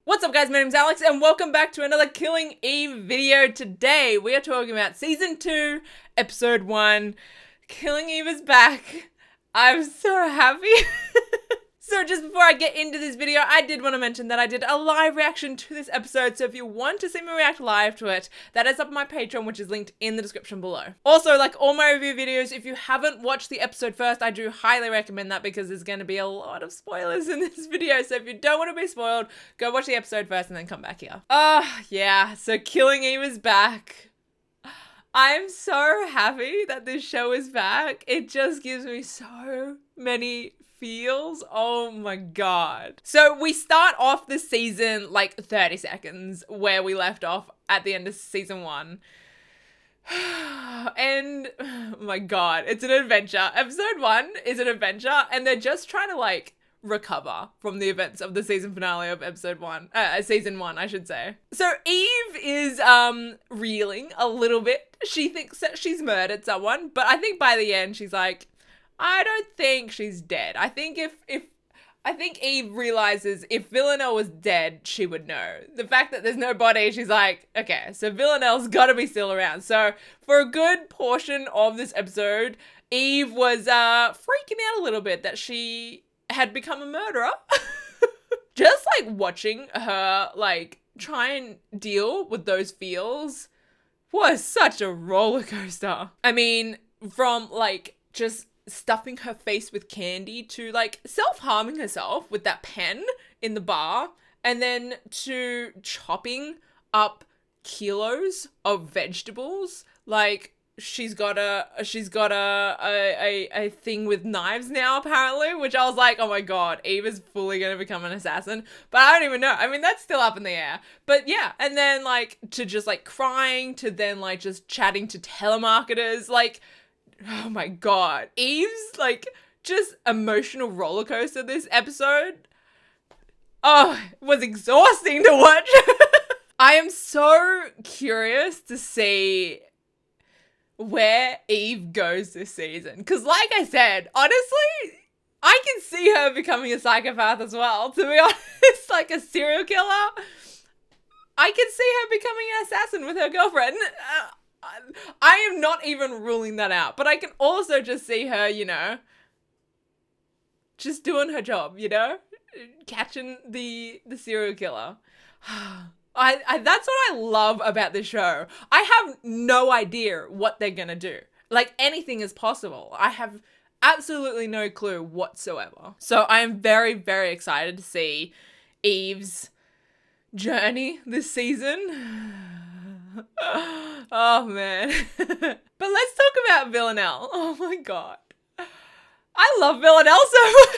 What's up guys, my name's Alex and welcome back to another Killing Eve video. Today we are talking about Season 2, Episode 1. Killing Eve is back. I'm so happy. So just before I get into this video, I did want to mention that I did a live reaction to this episode, so if you want to see me react live to it, that is up on my Patreon, which is linked in the description below. Also, like all my review videos, if you haven't watched the episode first, I do highly recommend that because there's going to be a lot of spoilers in this video, so if you don't want to be spoiled, go watch the episode first and then come back here. Yeah, so Killing Eve is back. I'm so happy that this show is back. It just gives me so many feels. Oh my god. So we start off the season like 30 seconds where we left off at the end of season 1. And oh my god, it's an adventure. Episode 1 is an adventure and they're just trying to like recover from the events of the season finale of season 1, I should say. So Eve is reeling a little bit. She thinks that she's murdered someone, but I think by the end she's like, I don't think she's dead. I think I think Eve realizes if Villanelle was dead, she would know. The fact that there's no body, she's like, okay, so Villanelle's gotta be still around. So for a good portion of this episode, Eve was freaking out a little bit that she had become a murderer. Just like watching her like try and deal with those feels was such a roller coaster. I mean, from like just stuffing her face with candy to like self-harming herself with that pen in the bar, and then to chopping up kilos of vegetables. Like she's got a thing with knives now apparently, which I was like, oh my god, Eve is fully gonna become an assassin. But I don't even know. I mean, that's still up in the air. But yeah, and then like to just like crying, to then like just chatting to telemarketers, like oh my god. Eve's like just emotional roller coaster this episode. Oh, it was exhausting to watch. I am so curious to see where Eve goes this season. Because like I said, honestly, I can see her becoming a psychopath as well, to be honest. Like a serial killer. I can see her becoming an assassin with her girlfriend. I am not even ruling that out, but I can also just see her, you know, just doing her job, you know, catching the serial killer. That's what I love about this show. I have no idea what they're gonna do. Like anything is possible. I have absolutely no clue whatsoever. So I am very, very excited to see Eve's journey this season. Oh man. But let's talk about Villanelle. Oh my god. I love Villanelle so much.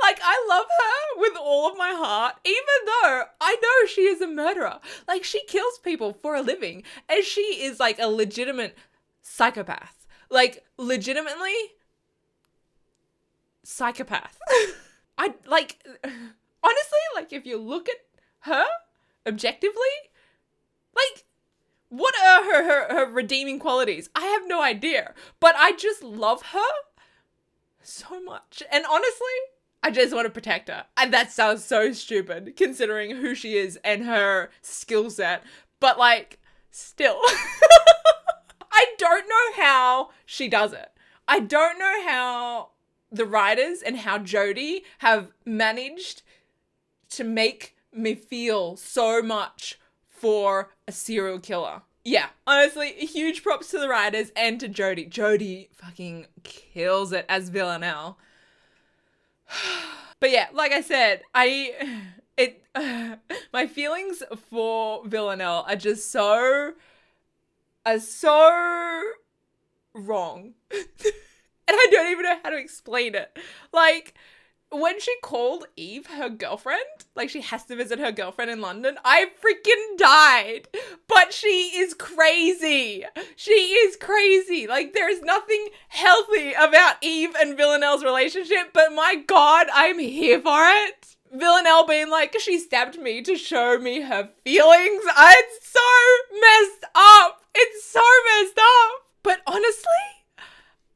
Like I love her with all of my heart, even though I know she is a murderer. Like she kills people for a living and she is like a legitimate psychopath. Like legitimately psychopath. I like honestly, like if you look at her objectively, like, what are her redeeming qualities? I have no idea, but I just love her so much. And honestly, I just want to protect her. And that sounds so stupid considering who she is and her skill set, but like, still. I don't know how she does it. I don't know how the writers and how Jodie have managed to make me feel so much for a serial killer. Yeah, honestly, huge props to the writers and to Jodie. Jodie fucking kills it as Villanelle. But yeah, like I said, my feelings for Villanelle are just so wrong. And I don't even know how to explain it. Like, when she called Eve her girlfriend, like she has to visit her girlfriend in London, I freaking died. But she is crazy. She is crazy. Like there is nothing healthy about Eve and Villanelle's relationship, but my god, I'm here for it. Villanelle being like, she stabbed me to show me her feelings. It's so messed up. It's so messed up. But honestly,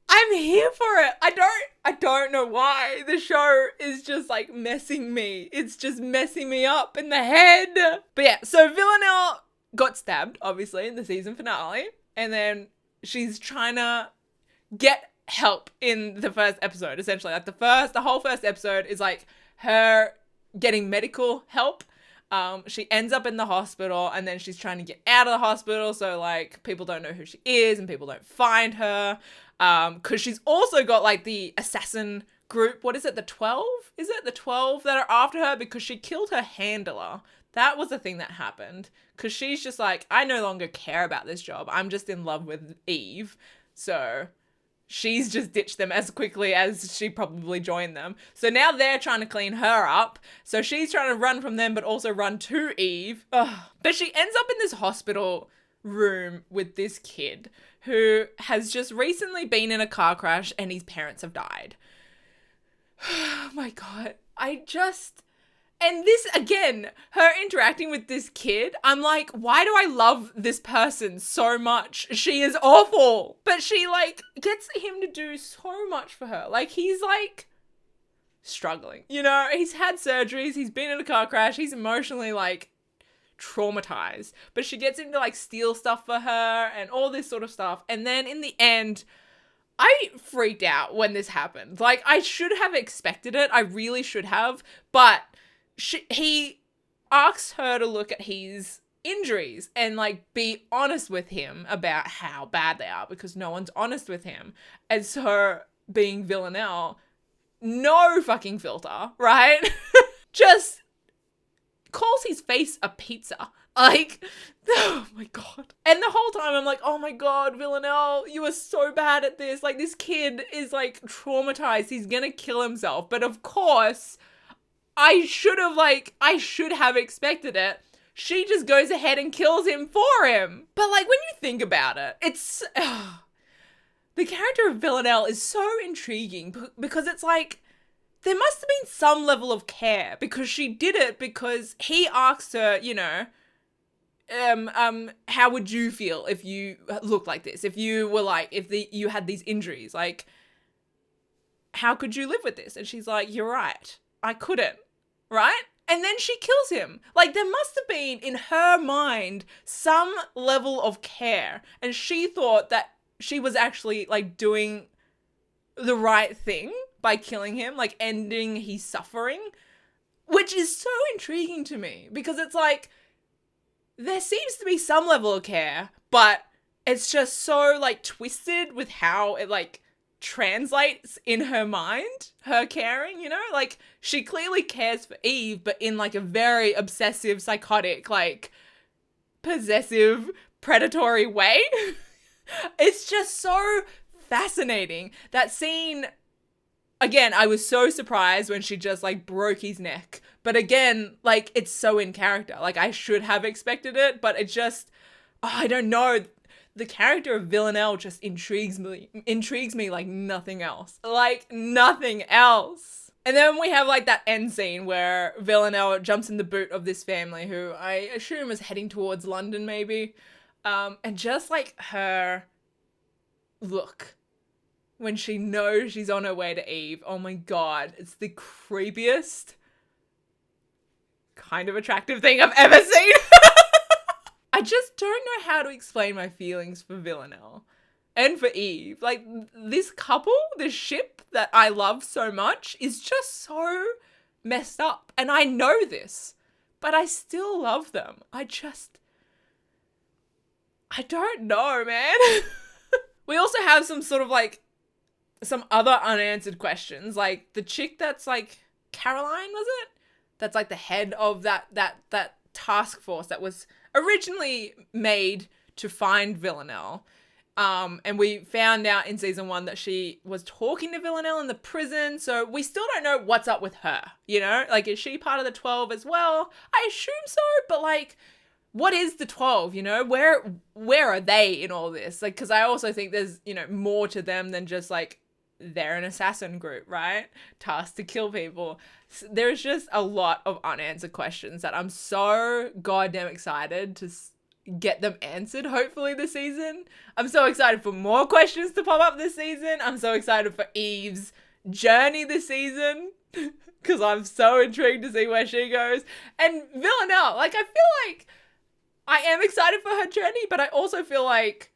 I'm here for it. I don't know why the show is just like messing me. It's just messing me up in the head. But yeah, so Villanelle got stabbed, obviously, in the season finale. And then she's trying to get help in the first episode, essentially. Like the whole first episode is like her getting medical help. She ends up in the hospital and then she's trying to get out of the hospital. So like people don't know who she is and people don't find her. Cause she's also got like the assassin group. What is it? The 12? Is it the 12 that are after her? Because she killed her handler. That was the thing that happened. Cause she's just like, I no longer care about this job. I'm just in love with Eve. So she's just ditched them as quickly as she probably joined them. So now they're trying to clean her up. So she's trying to run from them, but also run to Eve. Ugh. But she ends up in this hospital room with this kid who has just recently been in a car crash and his parents have died. Oh my God. And this, again, her interacting with this kid, I'm like, why do I love this person so much? She is awful. But she, like, gets him to do so much for her. Like, he's, like, struggling. You know, he's had surgeries. He's been in a car crash. He's emotionally, like, traumatized. But she gets him to, like, steal stuff for her and all this sort of stuff. And then in the end, I freaked out when this happened. Like, I should have expected it. I really should have. But he asks her to look at his injuries and like be honest with him about how bad they are because no one's honest with him. And so being Villanelle, no fucking filter, right? Just calls his face a pizza. Like, oh my God. And the whole time I'm like, oh my God, Villanelle, you are so bad at this. Like, this kid is like traumatized. He's gonna kill himself. But of course, I should have expected it. She just goes ahead and kills him for him. But like, when you think about it, the character of Villanelle is so intriguing because it's like, there must have been some level of care because she did it because he asked her, you know, how would you feel if you looked like this? If you were like, you had these injuries, like, how could you live with this? And she's like, you're right. I couldn't, right? And then she kills him. Like, there must have been, in her mind, some level of care. And she thought that she was actually, like, doing the right thing by killing him, like, ending his suffering. Which is so intriguing to me. Because it's like, there seems to be some level of care, but it's just so, like, twisted with how it, like, translates in her mind, her caring, you know? Like, she clearly cares for Eve, but in like a very obsessive, psychotic, like possessive, predatory way. It's just so fascinating. That scene, again, I was so surprised when she just like broke his neck. But again, like, it's so in character. Like, I should have expected it, but it just, I don't know. The character of Villanelle just intrigues me like nothing else. Like, nothing else. And then we have, like, that end scene where Villanelle jumps in the boot of this family who I assume is heading towards London, maybe. And just, like, her look when she knows she's on her way to Eve. Oh, my God. It's the creepiest kind of attractive thing I've ever seen. I just don't know how to explain my feelings for Villanelle and for Eve. Like, this couple, this ship that I love so much is just so messed up. And I know this, but I still love them. I don't know, man. We also have some sort of like, some other unanswered questions. Like, the chick that's like, Caroline, was it? That's like the head of that task force that was originally made to find Villanelle. And we found out in season 1 that she was talking to Villanelle in the prison. So we still don't know what's up with her, you know? Like, is she part of the 12 as well? I assume so, but like, what is the 12, you know? Where are they in all this? Like, because I also think there's, you know, more to them than just like, they're an assassin group, right? Tasked to kill people. There's just a lot of unanswered questions that I'm so goddamn excited to get them answered, hopefully, this season. I'm so excited for more questions to pop up this season. I'm so excited for Eve's journey this season because I'm so intrigued to see where she goes. And Villanelle, like, I feel like I am excited for her journey, but I also feel like,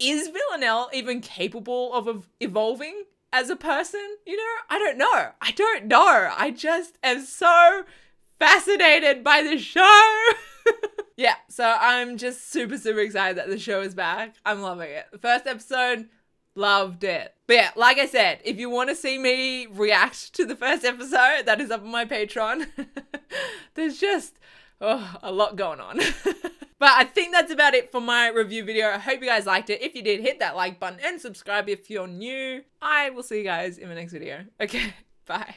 is Villanelle even capable of evolving as a person? You know, I don't know. I just am so fascinated by the show. Yeah, so I'm just super, super excited that the show is back. I'm loving it. The first episode, loved it. But yeah, like I said, if you want to see me react to the first episode, that is up on my Patreon. There's just a lot going on. But I think that's about it for my review video. I hope you guys liked it. If you did, hit that like button and subscribe if you're new. I will see you guys in the next video. Okay, bye.